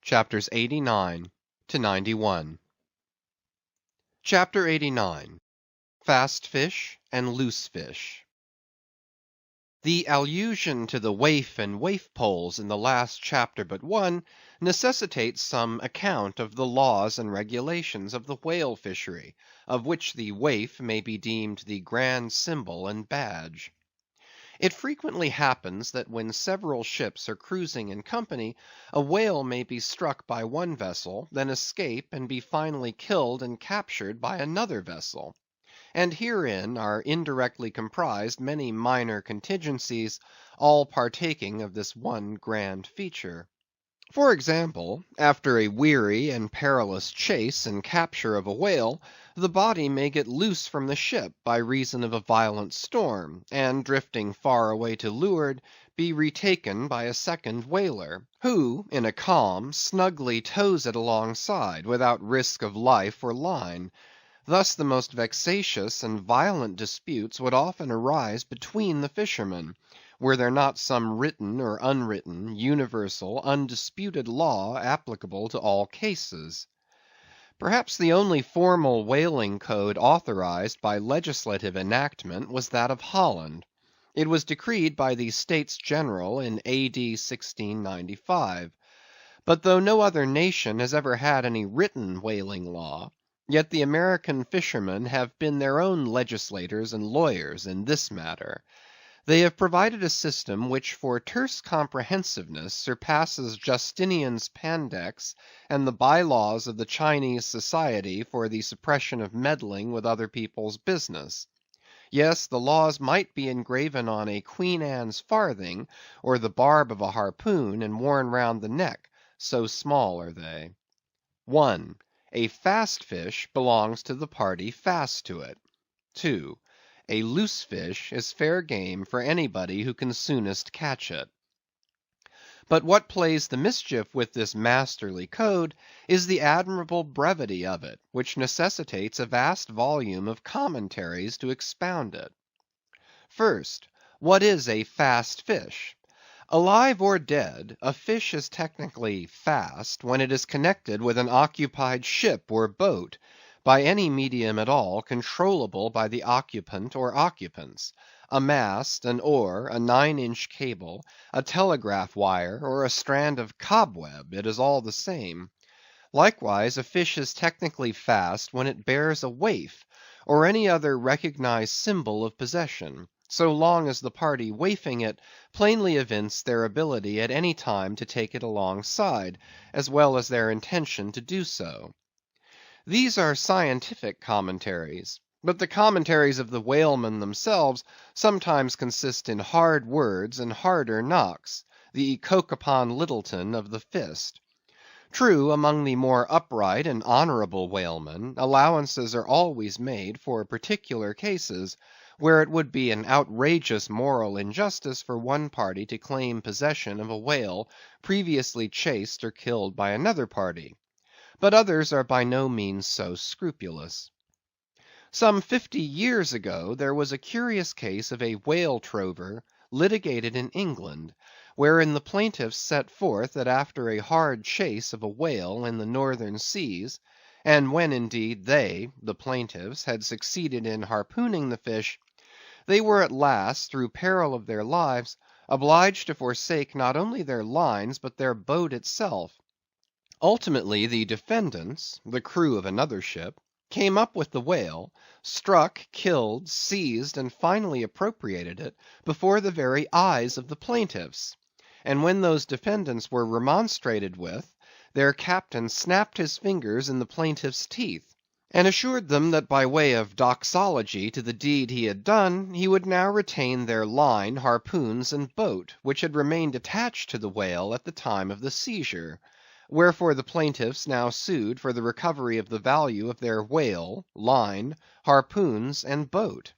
Chapters 89 to 91. Chapter 89. Fast Fish and Loose Fish. The allusion to the waif and waif poles in the last chapter but one necessitates some account of the laws and regulations of the whale fishery, of which the waif may be deemed the grand symbol and badge. It frequently happens that when several ships are cruising in company, a whale may be struck by one vessel, then escape and be finally killed and captured by another vessel. And herein are indirectly comprised many minor contingencies, all partaking of this one grand feature. For example, after a weary and perilous chase and capture of a whale, the body may get loose from the ship by reason of a violent storm, and drifting far away to leeward, be retaken by a second whaler, who, in a calm, snugly tows it alongside, without risk of life or line. Thus the most vexatious and violent disputes would often arise between the fishermen, were there not some written or unwritten, universal, undisputed law applicable to all cases. Perhaps the only formal whaling code authorized by legislative enactment was that of Holland. It was decreed by the States General in A.D. 1695. But though no other nation has ever had any written whaling law, yet the American fishermen have been their own legislators and lawyers in this matter. They have provided a system which for terse comprehensiveness surpasses Justinian's Pandects and the bylaws of the Chinese Society for the suppression of meddling with other people's business. Yes, the laws might be engraven on a Queen Anne's farthing, or the barb of a harpoon, and worn round the neck, so small are they. 1. A fast fish belongs to the party fast to it. 2. A loose fish is fair game for anybody who can soonest catch it. But what plays the mischief with this masterly code is the admirable brevity of it, which necessitates a vast volume of commentaries to expound it. First, what is a fast fish? Alive or dead, a fish is technically fast when it is connected with an occupied ship or boat, by any medium at all controllable by the occupant or occupants. A mast, an oar, a 9-inch cable, a telegraph wire, or a strand of cobweb, it is all the same. Likewise, a fish is technically fast when it bears a waif, or any other recognized symbol of possession, so long as the party waifing it plainly evince their ability at any time to take it alongside, as well as their intention to do so. These are scientific commentaries, but the commentaries of the whalemen themselves sometimes consist in hard words and harder knocks, the coke upon Littleton of the fist. True, among the more upright and honorable whalemen, allowances are always made for particular cases, where it would be an outrageous moral injustice for one party to claim possession of a whale previously chased or killed by another party. But others are by no means so scrupulous. Some 50 years ago there was a curious case of a whale trover litigated in England, wherein the plaintiffs set forth that after a hard chase of a whale in the northern seas, and when indeed they, the plaintiffs, had succeeded in harpooning the fish, they were at last, through peril of their lives, obliged to forsake not only their lines but their boat itself. Ultimately the defendants, the crew of another ship, came up with the whale, struck, killed, seized, and finally appropriated it before the very eyes of the plaintiffs. And when those defendants were remonstrated with, their captain snapped his fingers in the plaintiffs' teeth, and assured them that by way of doxology to the deed he had done, he would now retain their line, harpoons, and boat, which had remained attached to the whale at the time of the seizure. Wherefore the plaintiffs now sued for the recovery of the value of their whale, line, harpoons, and boat.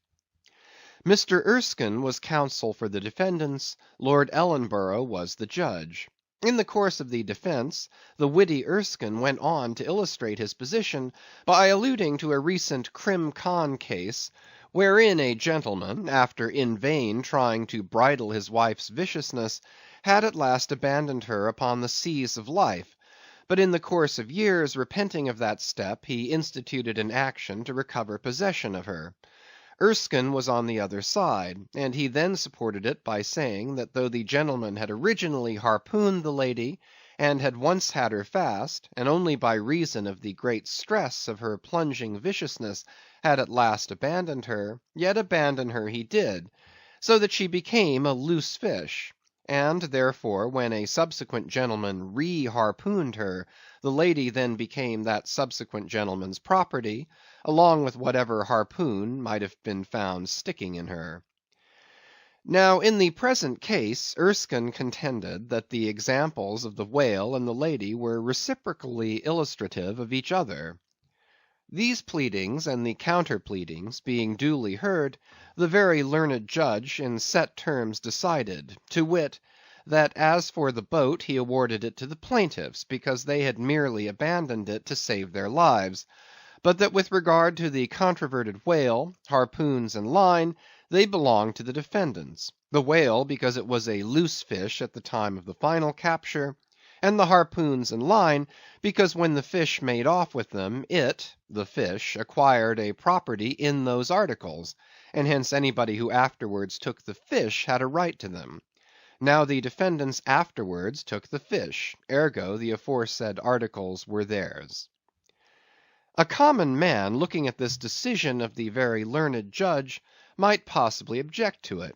Mr. Erskine was counsel for the defendants, Lord Ellenborough was the judge. In the course of the defence, the witty Erskine went on to illustrate his position by alluding to a recent Crim Con case, wherein a gentleman, after in vain trying to bridle his wife's viciousness, had at last abandoned her upon the seas of life, but in the course of years, repenting of that step, he instituted an action to recover possession of her. Erskine was on the other side, and he then supported it by saying that though the gentleman had originally harpooned the lady, and had once had her fast, and only by reason of the great stress of her plunging viciousness had at last abandoned her, yet abandon her he did, so that she became a loose fish; and therefore when a subsequent gentleman re-harpooned her, the lady then became that subsequent gentleman's property, along with whatever harpoon might have been found sticking in her. Now, in the present case, Erskine contended that the examples of the whale and the lady were reciprocally illustrative of each other. These pleadings and the counter pleadings being duly heard, the very learned judge in set terms decided, to wit, that as for the boat he awarded it to the plaintiffs, because they had merely abandoned it to save their lives; but that with regard to the controverted whale, harpoons, and line, they belonged to the defendants; the whale because it was a loose fish at the time of the final capture, and the harpoons and line because when the fish made off with them, it (the fish) acquired a property in those articles, and hence anybody who afterwards took the fish had a right to them. Now the defendants afterwards took the fish, ergo the aforesaid articles were theirs. A common man, looking at this decision of the very learned judge, might possibly object to it;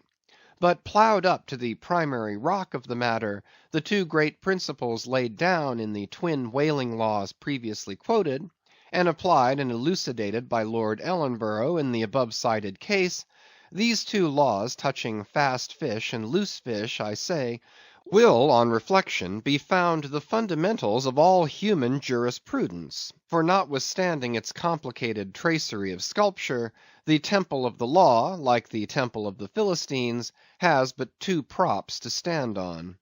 but ploughed up to the primary rock of the matter, the two great principles laid down in the twin whaling laws previously quoted, and applied and elucidated by Lord Ellenborough in the above cited case, these two laws touching fast fish and loose fish, I say, will, on reflection, be found the fundamentals of all human jurisprudence; for notwithstanding its complicated tracery of sculpture, the temple of the law, like the temple of the Philistines, has but two props to stand on.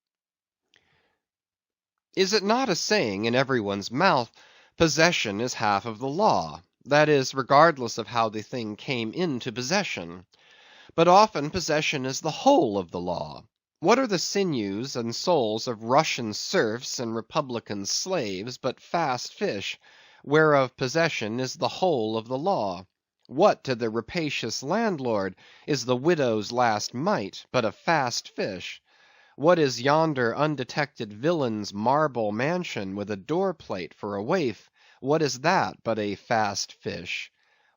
Is it not a saying in every one's mouth, possession is half of the law; that is, regardless of how the thing came into possession? But often possession is the whole of the law. What are the sinews and souls of Russian serfs and republican slaves but fast fish, whereof possession is the whole of the law? What to the rapacious landlord is the widow's last mite but a fast fish? What is yonder undetected villain's marble mansion with a door plate for a waif? What is that but a fast fish?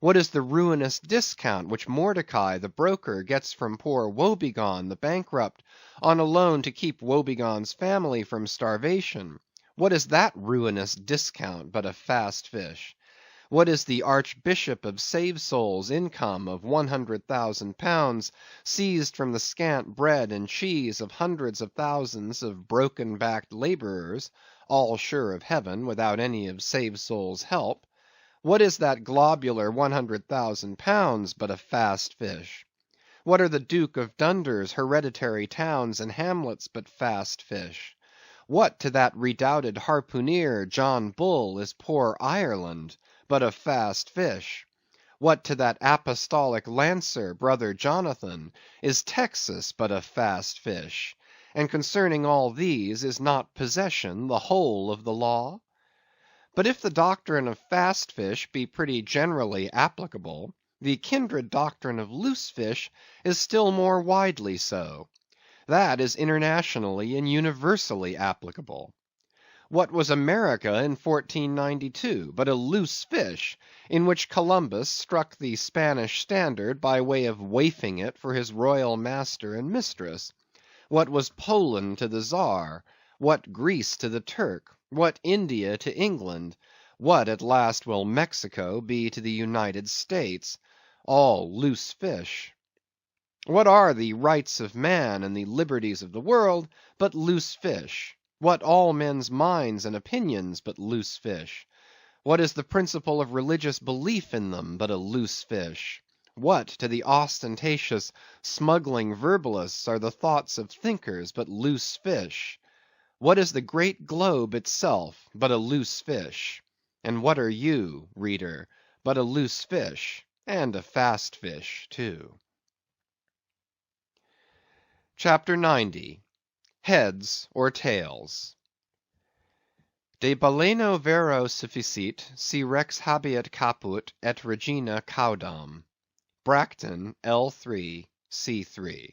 What is the ruinous discount which Mordecai the broker gets from poor Woebegone the bankrupt, on a loan to keep Woebegone's family from starvation? What is that ruinous discount but a fast fish? What is the Archbishop of Save-Souls' income of £100,000, seized from the scant bread and cheese of hundreds of thousands of broken-backed laborers, all sure of heaven without any of Save-Souls' help? What is that globular £100,000 but a fast fish? What are the Duke of Dunder's hereditary towns and hamlets but fast fish? What to that redoubted harpooneer, John Bull, is poor Ireland but a fast fish? What to that apostolic lancer, brother Jonathan, is Texas but a fast fish? And concerning all these, is not possession the whole of the law? But if the doctrine of fast fish be pretty generally applicable, the kindred doctrine of loose fish is still more widely so. That is internationally and universally applicable. What was America in 1492 but a loose fish, in which Columbus struck the Spanish standard by way of waifing it for his royal master and mistress? What was Poland to the Czar? What Greece to the Turk? What India to England? What at last will Mexico be to the United States? All loose fish. What are the rights of man and the liberties of the world but loose fish? What all men's minds and opinions but loose fish? What is the principle of religious belief in them but a loose fish? What to the ostentatious, smuggling verbalists are the thoughts of thinkers but loose fish? What is the great globe itself but a loose fish? And what are you, reader, but a loose fish, and a fast fish too? Chapter 90. Heads or Tails? De baleno vero sufficit, si rex habeat caput et regina caudam. Bracton, L3, C3.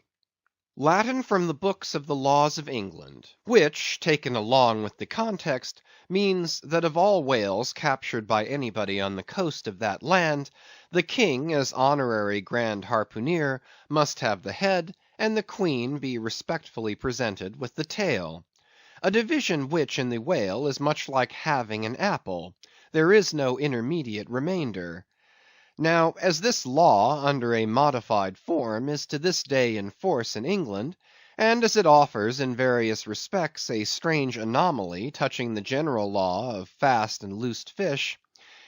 Latin from the books of the laws of England, which, taken along with the context, means that of all whales captured by anybody on the coast of that land, the king as honorary grand harpooneer must have the head, and the queen be respectfully presented with the tail. A division which in the whale is much like having an apple; there is no intermediate remainder. Now, as this law, under a modified form, is to this day in force in England, and as it offers in various respects a strange anomaly touching the general law of fast and loosed fish,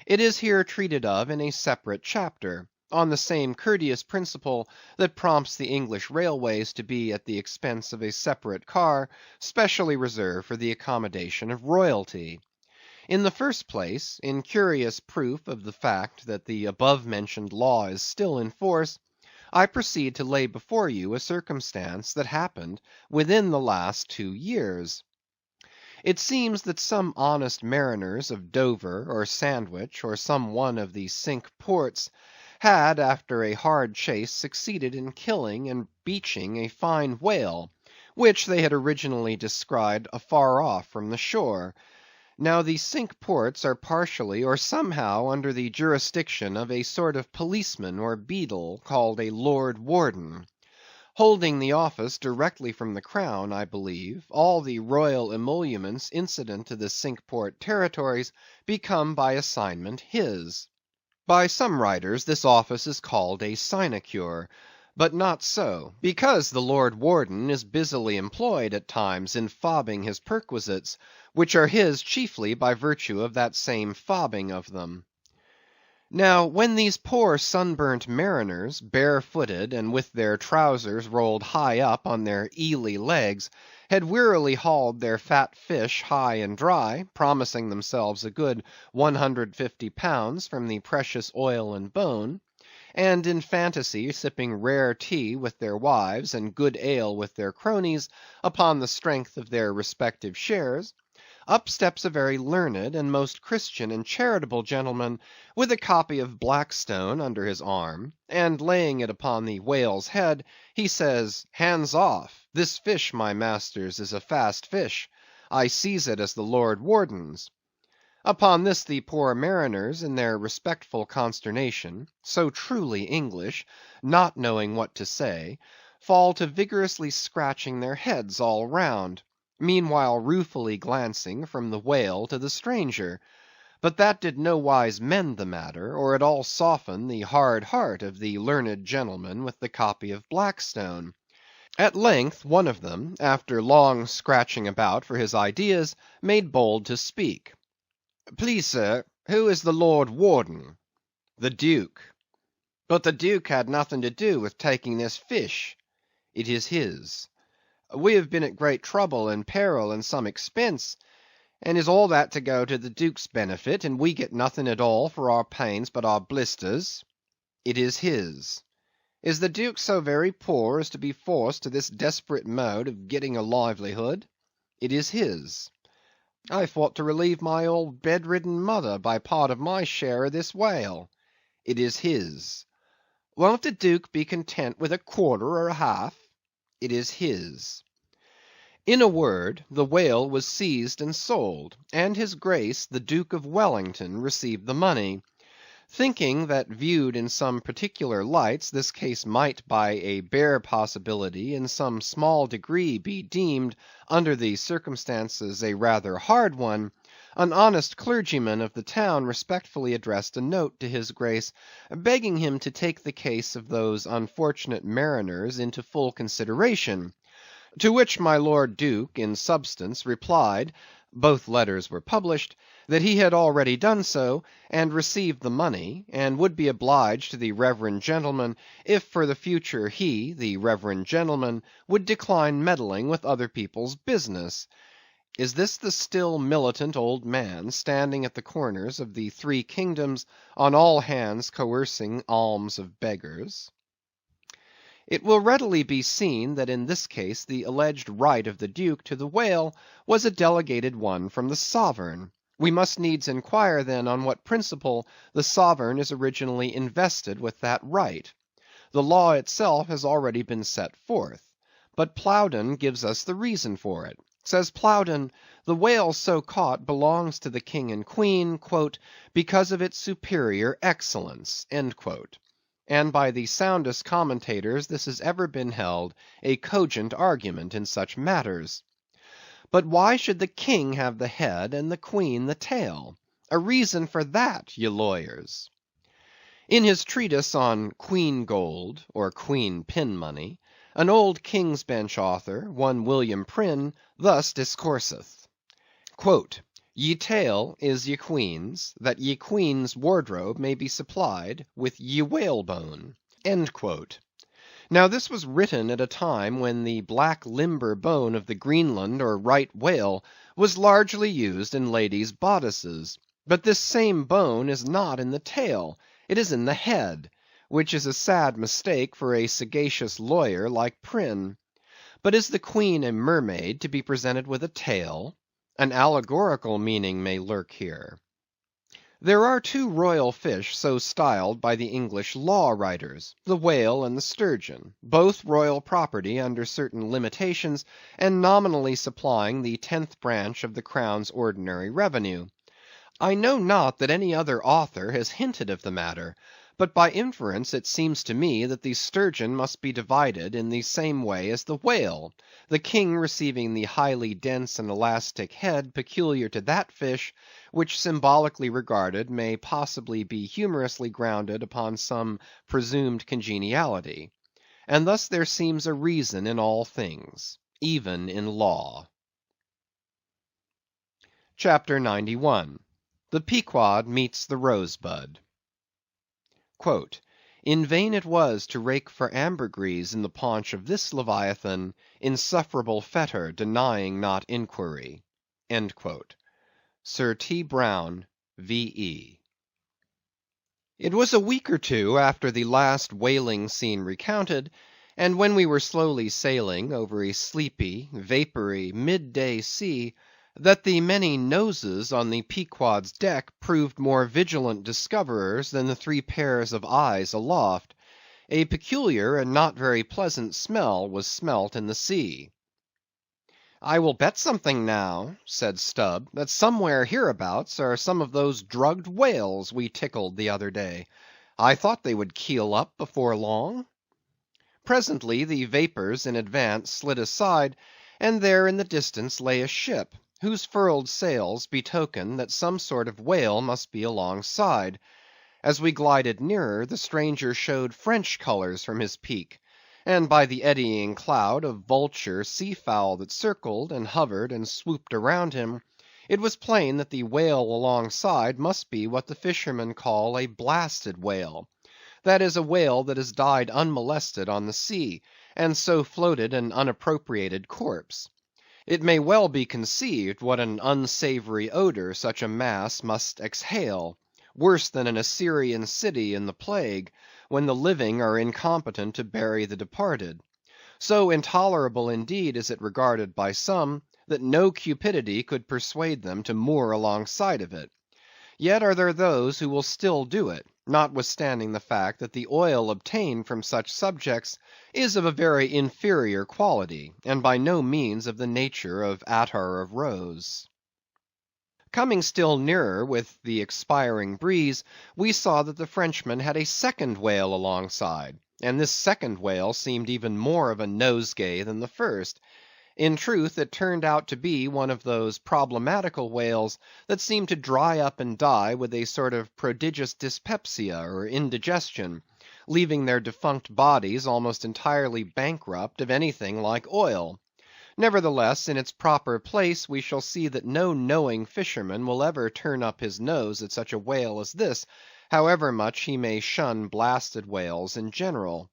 it is here treated of in a separate chapter, on the same courteous principle that prompts the English railways to be at the expense of a separate car specially reserved for the accommodation of royalty. In the first place, in curious proof of the fact that the above mentioned law is still in force, I proceed to lay before you a circumstance that happened within the last 2 years. It seems that some honest mariners of Dover or Sandwich, or some one of the Cinque Ports, had after a hard chase succeeded in killing and beaching a fine whale, which they had originally descried afar off from the shore. Now the Cinque Ports are partially or somehow under the jurisdiction of a sort of policeman or beadle, called a Lord Warden. Holding the office directly from the crown, I believe, all the royal emoluments incident to the Cinque Port territories become by assignment his. By some writers this office is called a sinecure, but not so, because the Lord Warden is busily employed at times in fobbing his perquisites, which are his chiefly by virtue of that same fobbing of them. Now, when these poor sunburnt mariners, barefooted, and with their trowsers rolled high up on their eely legs, had wearily hauled their fat fish high and dry, promising themselves a good 150 pounds from the precious oil and bone, and in fantasy sipping rare tea with their wives and good ale with their cronies, upon the strength of their respective shares, up steps a very learned and most Christian and charitable gentleman, with a copy of Blackstone under his arm, and laying it upon the whale's head, he says, "Hands off! This fish, my masters, is a fast fish. I seize it as the Lord Warden's." Upon this the poor mariners, in their respectful consternation, so truly English, not knowing what to say, fall to vigorously scratching their heads all round, meanwhile ruefully glancing from the whale to the stranger; but that did nowise mend the matter, or at all soften the hard heart of the learned gentleman with the copy of Blackstone. At length one of them, after long scratching about for his ideas, made bold to speak. "Please, sir, who is the Lord Warden?" "The Duke." "But the Duke had nothing to do with taking this fish." "It is his." "We have been at great trouble and peril and some expense, and is all that to go to the Duke's benefit, and we get nothing at all for our pains but our blisters?" "It is his." "Is the Duke so very poor as to be forced to this desperate mode of getting a livelihood?" "It is his." "I thought to relieve my old bedridden mother by part of my share of this whale." "It is his." "Won't the Duke be content with a quarter or a half?" "It is his." In a word, the whale was seized and sold, and his Grace the Duke of Wellington received the money. Thinking that viewed in some particular lights, this case might by a bare possibility in some small degree be deemed, under the circumstances, a rather hard one, an honest clergyman of the town respectfully addressed a note to his Grace, begging him to take the case of those unfortunate mariners into full consideration; to which my Lord Duke, in substance, replied (both letters were published) that he had already done so, and received the money, and would be obliged to the reverend gentleman if for the future he, the reverend gentleman, would decline meddling with other people's business. Is this the still militant old man, standing at the corners of the three kingdoms, on all hands coercing alms of beggars? It will readily be seen that in this case the alleged right of the Duke to the whale was a delegated one from the sovereign. We must needs inquire then on what principle the sovereign is originally invested with that right. The law itself has already been set forth. But Plowden gives us the reason for it. Says Plowden, the whale so caught belongs to the king and queen, "because of its superior excellence." And by the soundest commentators this has ever been held a cogent argument in such matters. But why should the king have the head and the queen the tail? A reason for that, ye lawyers. In his treatise on Queen Gold, or Queen Pin Money, an old King's Bench author, one William Prynne, thus discourseth. Ye tail is ye queen's, that ye queen's wardrobe may be supplied with ye whalebone. Now this was written at a time when the black limber bone of the Greenland or right whale was largely used in ladies' bodices. But this same bone is not in the tail, it is in the head, which is a sad mistake for a sagacious lawyer like Prynne. But is the queen a mermaid to be presented with a tail? An allegorical meaning may lurk here. There are two royal fish so styled by the English law writers, the whale and the sturgeon, both royal property under certain limitations, and nominally supplying the 10th branch of the crown's ordinary revenue. I know not that any other author has hinted of the matter, but by inference it seems to me that the sturgeon must be divided in the same way as the whale, the king receiving the highly dense and elastic head peculiar to that fish, which symbolically regarded may possibly be humorously grounded upon some presumed congeniality. And thus there seems a reason in all things, even in law. Chapter 91. The Pequod meets the Rosebud. In vain it was to rake for ambergris in the paunch of this Leviathan, insufferable fetter denying not inquiry. Sir T. Brown, V.E. It was a week or two after the last whaling scene recounted, and when we were slowly sailing over a sleepy, vapory, midday sea, that the many noses on the Pequod's deck proved more vigilant discoverers than the 3 pairs of eyes aloft. A peculiar and not very pleasant smell was smelt in the sea. "I will bet something now," said Stubb, "that somewhere hereabouts are some of those drugged whales we tickled the other day. I thought they would keel up before long." Presently the vapors in advance slid aside, and there in the distance lay a ship, whose furled sails betokened that some sort of whale must be alongside. As we glided nearer, the stranger showed French colors from his peak, and by the eddying cloud of vulture sea fowl that circled, and hovered, and swooped around him, it was plain that the whale alongside must be what the fishermen call a blasted whale; that is, a whale that has died unmolested on the sea, and so floated an unappropriated corpse. It may well be conceived what an unsavory odor such a mass must exhale, worse than an Assyrian city in the plague, when the living are incompetent to bury the departed. So intolerable indeed is it regarded by some, that no cupidity could persuade them to moor alongside of it. Yet are there those who will still do it, notwithstanding the fact that the oil obtained from such subjects is of a very inferior quality, and by no means of the nature of attar of rose. Coming still nearer with the expiring breeze, we saw that the Frenchman had a second whale alongside, and this second whale seemed even more of a nosegay than the first. In truth, it turned out to be one of those problematical whales that seem to dry up and die with a sort of prodigious dyspepsia or indigestion, leaving their defunct bodies almost entirely bankrupt of anything like oil. Nevertheless, in its proper place, we shall see that no knowing fisherman will ever turn up his nose at such a whale as this, however much he may shun blasted whales in general.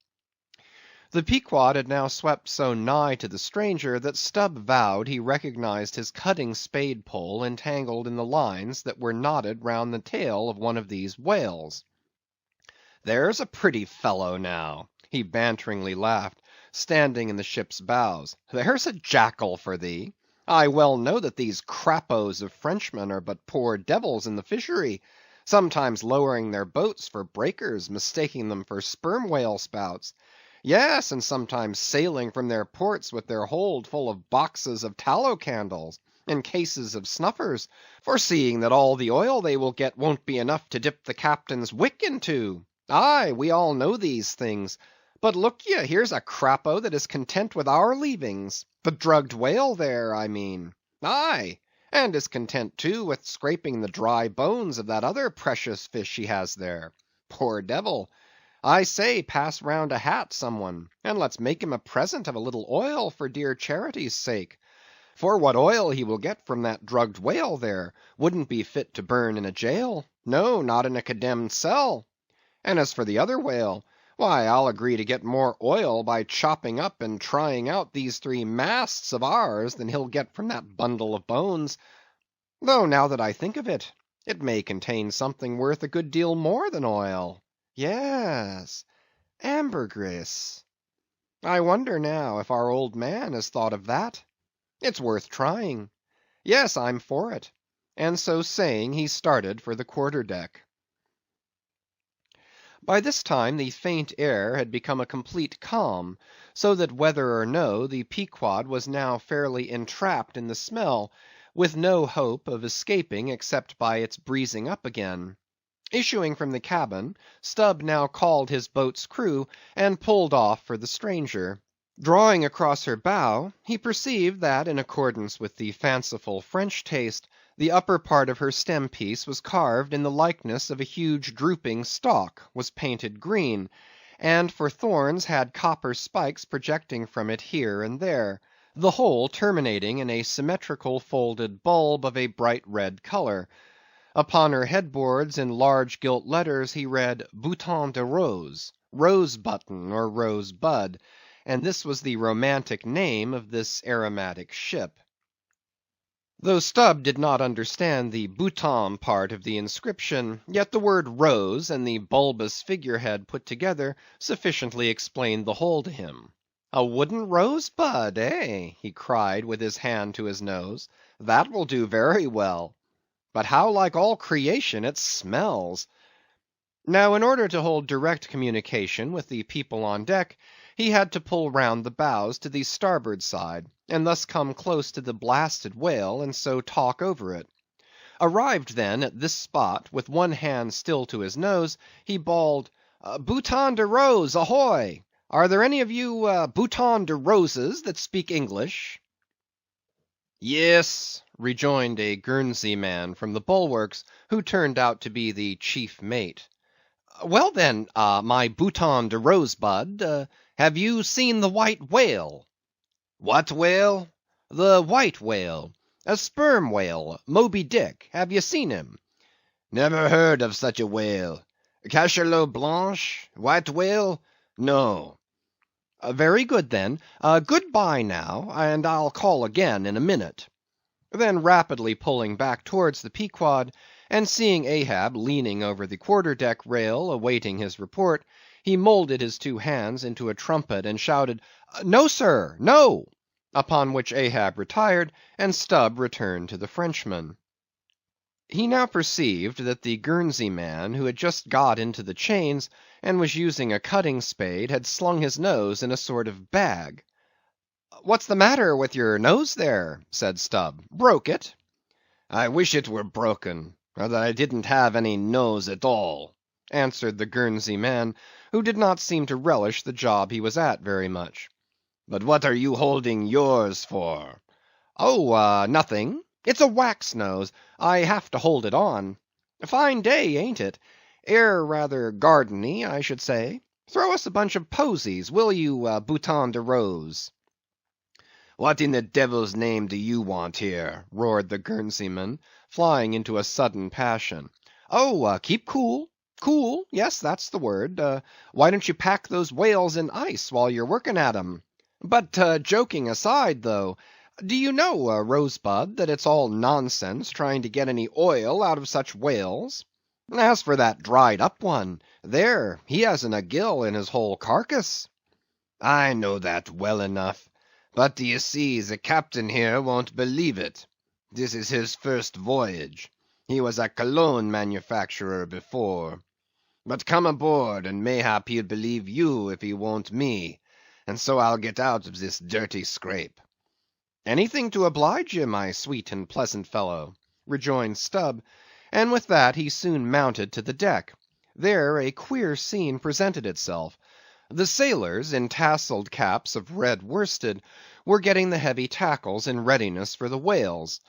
The Pequod had now swept so nigh to the stranger, that Stubb vowed he recognized his cutting spade pole entangled in the lines that were knotted round the tail of one of these whales. "There's a pretty fellow now," he banteringly laughed, standing in the ship's bows. "There's a jackal for thee! I well know that these crapos of Frenchmen are but poor devils in the fishery, sometimes lowering their boats for breakers, mistaking them for sperm whale spouts. Yes, and sometimes sailing from their ports with their hold full of boxes of tallow candles, and cases of snuffers, foreseeing that all the oil they will get won't be enough to dip the captain's wick into. Aye, we all know these things. But look ye, here's a crapo that is content with our leavings, the drugged whale there, I mean. Aye, and is content too with scraping the dry bones of that other precious fish he has there. Poor devil! I say, pass round a hat, some one, and let's make him a present of a little oil for dear charity's sake. For what oil he will get from that drugged whale there wouldn't be fit to burn in a jail, no, not in a condemned cell. And as for the other whale, why, I'll agree to get more oil by chopping up and trying out these 3 masts of ours than he'll get from that bundle of bones. Though now that I think of it, it may contain something worth a good deal more than oil. Yes, ambergris. I wonder now if our old man has thought of that. It's worth trying. Yes, I'm for it." And so saying, he started for the quarter-deck. By this time the faint air had become a complete calm, so that whether or no, the Pequod was now fairly entrapped in the smell, with no hope of escaping except by its breezing up again. Issuing from the cabin, Stubb now called his boat's crew, and pulled off for the stranger. Drawing across her bow, he perceived that in accordance with the fanciful French taste, the upper part of her stem piece was carved in the likeness of a huge drooping stalk, was painted green, and for thorns had copper spikes projecting from it here and there, the whole terminating in a symmetrical folded bulb of a bright red color. Upon her headboards in large gilt letters he read Bouton de Rose, rose button or rose bud, and this was the romantic name of this aromatic ship. Though Stubb did not understand the bouton part of the inscription, yet the word rose and the bulbous figurehead put together sufficiently explained the whole to him. "A wooden rosebud, eh?" he cried with his hand to his nose. "That will do very well. But how like all creation it smells!" Now in order to hold direct communication with the people on deck, he had to pull round the bows to the starboard side, and thus come close to the blasted whale, and so talk over it. Arrived then at this spot, with one hand still to his nose, he bawled, "Bouton de Rose, ahoy! Are there any of you Bouton de Roses that speak English?" "Yes," rejoined a Guernsey man from the bulwarks, who turned out to be the chief mate. "Well then, my Bouton de Rosebud, have you seen the white whale?" "What whale?" "The white whale. A sperm whale, Moby Dick. Have you seen him?" "Never heard of such a whale. Cachalot blanche? White whale? No." "Very good then. Good bye now, and I'll call again in a minute." Then rapidly pulling back towards the Pequod, and seeing Ahab leaning over the quarter-deck rail awaiting his report, he moulded his 2 hands into a trumpet and shouted, "No, sir, no!" Upon which Ahab retired, and Stubb returned to the Frenchman. He now perceived that the Guernsey man, who had just got into the chains, and was using a cutting spade, had slung his nose in a sort of bag. "What's the matter with your nose there?" said Stubb. "Broke it?" "I wish it were broken, or that I didn't have any nose at all," answered the Guernsey man, who did not seem to relish the job he was at very much. "But what are you holding yours for?" "Oh, nothing. It's a wax nose. I have to hold it on. Fine day, ain't it? Air rather gardeny, I should say. Throw us a bunch of posies, will you, Bouton de Rose?" "What in the devil's name do you want here?" roared the Guernseyman, flying into a sudden passion. "Oh, keep cool. Cool, yes, that's the word. Why don't you pack those whales in ice while you're working at 'em? But joking aside, though, do you know, Rosebud, that it's all nonsense trying to get any oil out of such whales? As for that dried up one, there, he hasn't a gill in his whole carcass." "I know that well enough; but d'ye see, the captain here won't believe it. This is his first voyage. He was a cologne manufacturer before. But come aboard, and mayhap he'll believe you if he won't me, and so I'll get out of this dirty scrape." "Anything to oblige ye, my sweet and pleasant fellow," rejoined Stubb, and with that he soon mounted to the deck. There a queer scene presented itself. The sailors, in tasselled caps of red worsted, were getting the heavy tackles in readiness for the whales.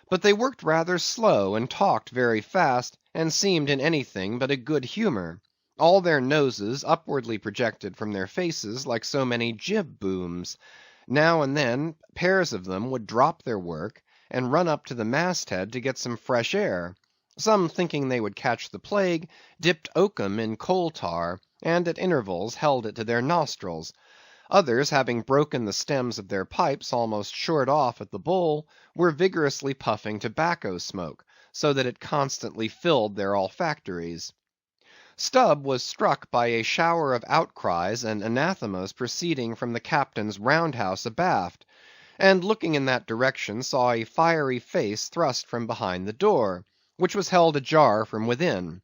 But they worked rather slow, and talked very fast, and seemed in anything but a good humor. All their noses upwardly projected from their faces like so many jib booms. Now and then pairs of them would drop their work, and run up to the mast head to get some fresh air. Some, thinking they would catch the plague, dipped oakum in coal tar, and at intervals held it to their nostrils. Others, having broken the stems of their pipes almost short off at the bowl, were vigorously puffing tobacco smoke, so that it constantly filled their olfactories. Stubb was struck by a shower of outcries and anathemas proceeding from the captain's round house abaft, and looking in that direction saw a fiery face thrust from behind the door, which was held ajar from within.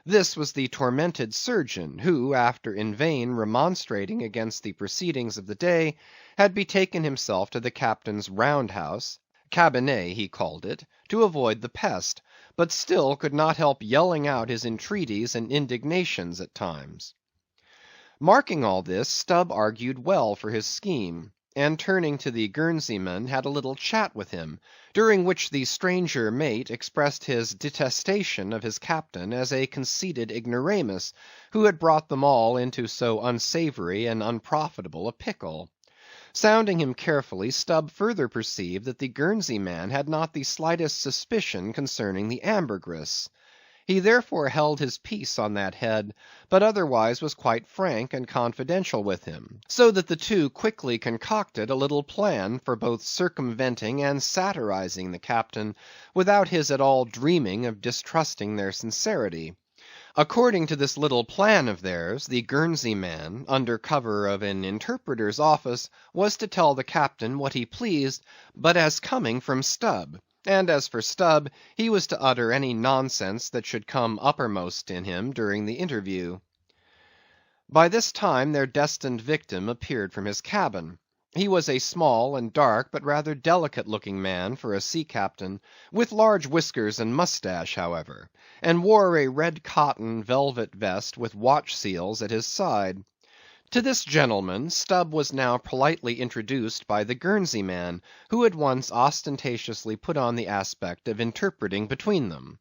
This was the tormented surgeon, who, after in vain remonstrating against the proceedings of the day, had betaken himself to the captain's round house, cabinet he called it, to avoid the pest, but still could not help yelling out his entreaties and indignations at times. Marking all this, Stubb argued well for his scheme, and turning to the Guernseyman had a little chat with him, during which the stranger mate expressed his detestation of his captain as a conceited ignoramus, who had brought them all into so unsavory and unprofitable a pickle. Sounding him carefully, Stubb further perceived that the Guernsey man had not the slightest suspicion concerning the ambergris. He therefore held his peace on that head, but otherwise was quite frank and confidential with him, so that the two quickly concocted a little plan for both circumventing and satirizing the captain, without his at all dreaming of distrusting their sincerity. According to this little plan of theirs, the Guernsey man, under cover of an interpreter's office, was to tell the captain what he pleased, but as coming from Stubb. And as for Stubb, he was to utter any nonsense that should come uppermost in him during the interview. By this time their destined victim appeared from his cabin. He was a small and dark, but rather delicate looking man for a sea captain, with large whiskers and mustache, however, and wore a red cotton velvet vest with watch seals at his side. To this gentleman, Stubb was now politely introduced by the Guernsey man, who at once ostentatiously put on the aspect of interpreting between them.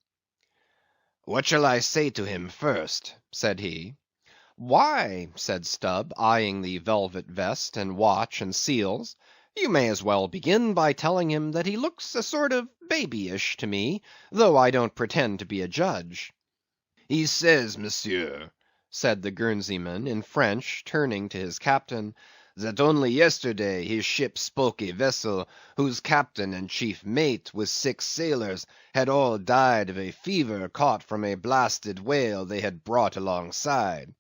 "What shall I say to him first?" said he. "Why," said Stubb, eyeing the velvet vest and watch and seals, "you may as well begin by telling him that he looks a sort of babyish to me, though I don't pretend to be a judge." "He says, monsieur," said the Guernseyman in French, turning to his captain, "that only yesterday his ship spoke a vessel whose captain and chief mate, with 6 sailors, had all died of a fever caught from a blasted whale they had brought alongside."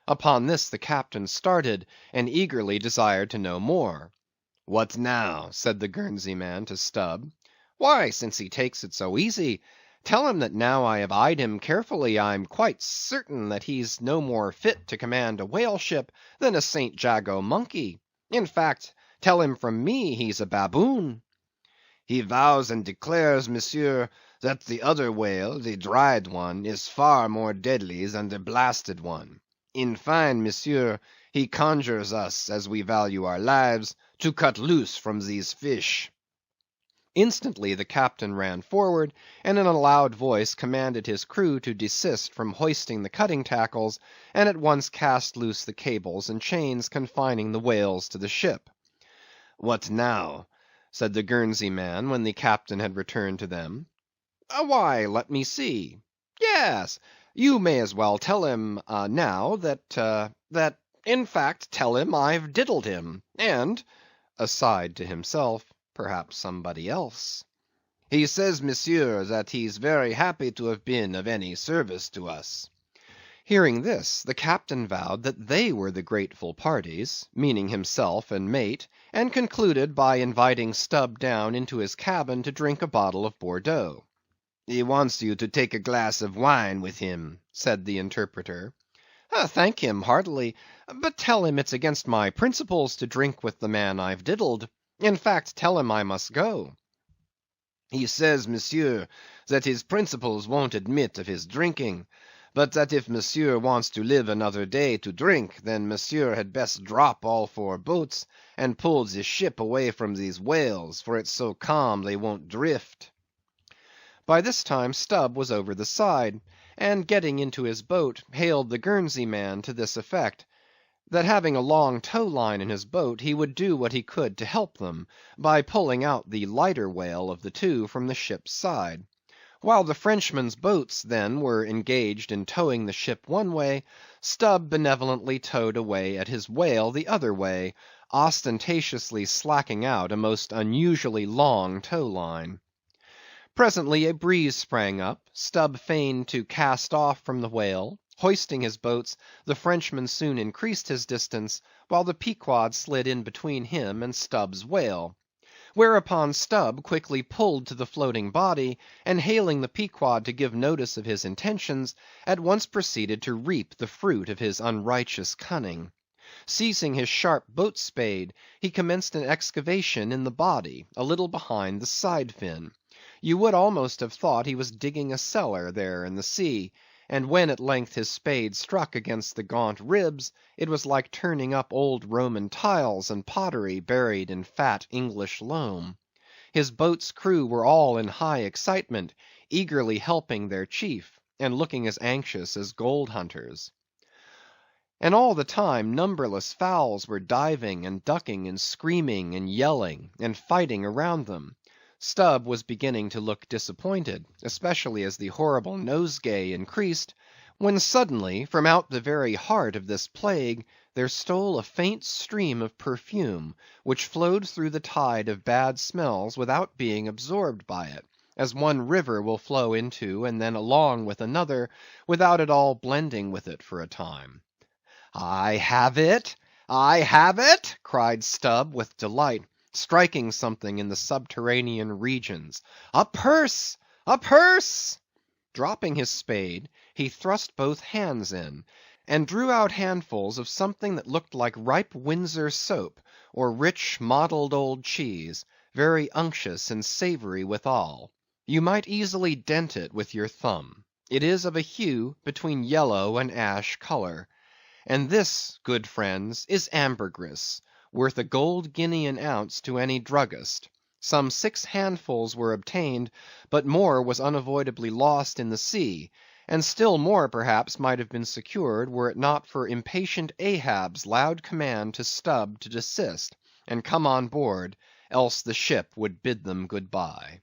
Upon this the captain started, and eagerly desired to know more. "What now?" said the Guernsey man to Stubb. "Why, since he takes it so easy, tell him that now I have eyed him carefully, I'm quite certain that he's no more fit to command a whale ship than a St. Jago monkey. In fact, tell him from me he's a baboon." "He vows and declares, monsieur, that the other whale, the dried one, is far more deadly than the blasted one. In fine, monsieur, he conjures us, as we value our lives, to cut loose from these fish." Instantly the captain ran forward, and in a loud voice commanded his crew to desist from hoisting the cutting tackles, and at once cast loose the cables and chains confining the whales to the ship. "What now?" said the Guernsey man, when the captain had returned to them. "Why, let me see. Yes, you may as well tell him now that in fact, tell him I've diddled him, and," aside to himself, "perhaps somebody else." He says, monsieur, that he's very happy to have been of any service to us. Hearing this, the captain vowed that they were the grateful parties, meaning himself and mate, and concluded by inviting Stubb down into his cabin to drink a bottle of Bordeaux. He wants you to take a glass of wine with him, said the interpreter. Thank him heartily, but tell him it's against my principles to drink with the man I've diddled. In fact, tell him I must go. He says, monsieur, that his principles won't admit of his drinking, but that if monsieur wants to live another day to drink, then monsieur had best drop all 4 boats, and pull the ship away from these whales, for it's so calm they won't drift. By this time Stubb was over the side, and getting into his boat, hailed the Guernsey man to this effect: that having a long tow line in his boat, he would do what he could to help them, by pulling out the lighter whale of the 2 from the ship's side. While the Frenchmen's boats, then, were engaged in towing the ship one way, Stubb benevolently towed away at his whale the other way, ostentatiously slacking out a most unusually long tow line. Presently a breeze sprang up, Stubb feigned to cast off from the whale. Hoisting his boats, the Frenchman soon increased his distance, while the Pequod slid in between him and Stubb's whale. Whereupon Stubb quickly pulled to the floating body, and hailing the Pequod to give notice of his intentions, at once proceeded to reap the fruit of his unrighteous cunning. Seizing his sharp boat spade, he commenced an excavation in the body, a little behind the side fin. You would almost have thought he was digging a cellar there in the sea, and when at length his spade struck against the gaunt ribs, it was like turning up old Roman tiles and pottery buried in fat English loam. His boat's crew were all in high excitement, eagerly helping their chief, and looking as anxious as gold hunters. And all the time numberless fowls were diving and ducking and screaming and yelling and fighting around them. Stubb was beginning to look disappointed, especially as the horrible nosegay increased, when suddenly, from out the very heart of this plague, there stole a faint stream of perfume, which flowed through the tide of bad smells without being absorbed by it, as one river will flow into and then along with another, without at all blending with it for a time. "I have it! I have it!" cried Stubb with delight, striking something in the subterranean regions. "A purse! A purse!" Dropping his spade, he thrust both hands in, and drew out handfuls of something that looked like ripe Windsor soap, or rich mottled old cheese, very unctuous and savory withal. You might easily dent it with your thumb. It is of a hue between yellow and ash color. And this, good friends, is ambergris, worth a gold guinea an ounce to any druggist. Some 6 handfuls were obtained, but more was unavoidably lost in the sea, and still more perhaps might have been secured were it not for impatient Ahab's loud command to Stubb to desist, and come on board, else the ship would bid them good bye.